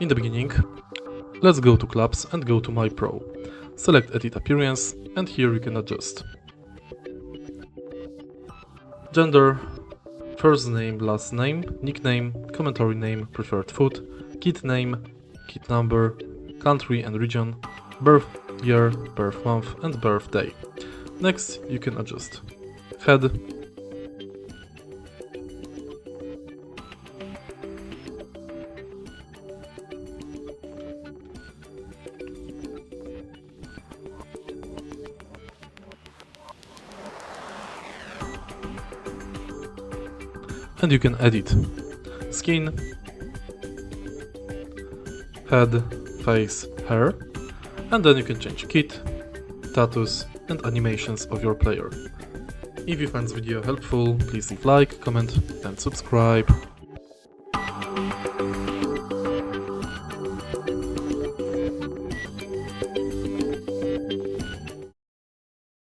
In the beginning, let's go to clubs and go to My Pro. Select Edit Appearance and here you can adjust gender, first name, last name, nickname, commentary name, preferred food, kit name, kit number, country and region, birth year, birth month and birthday. Next you can adjust head, and you can edit skin, head, face, hair, and then you can change kit, status and animations of your player. If you find this video helpful, please leave like, comment and subscribe.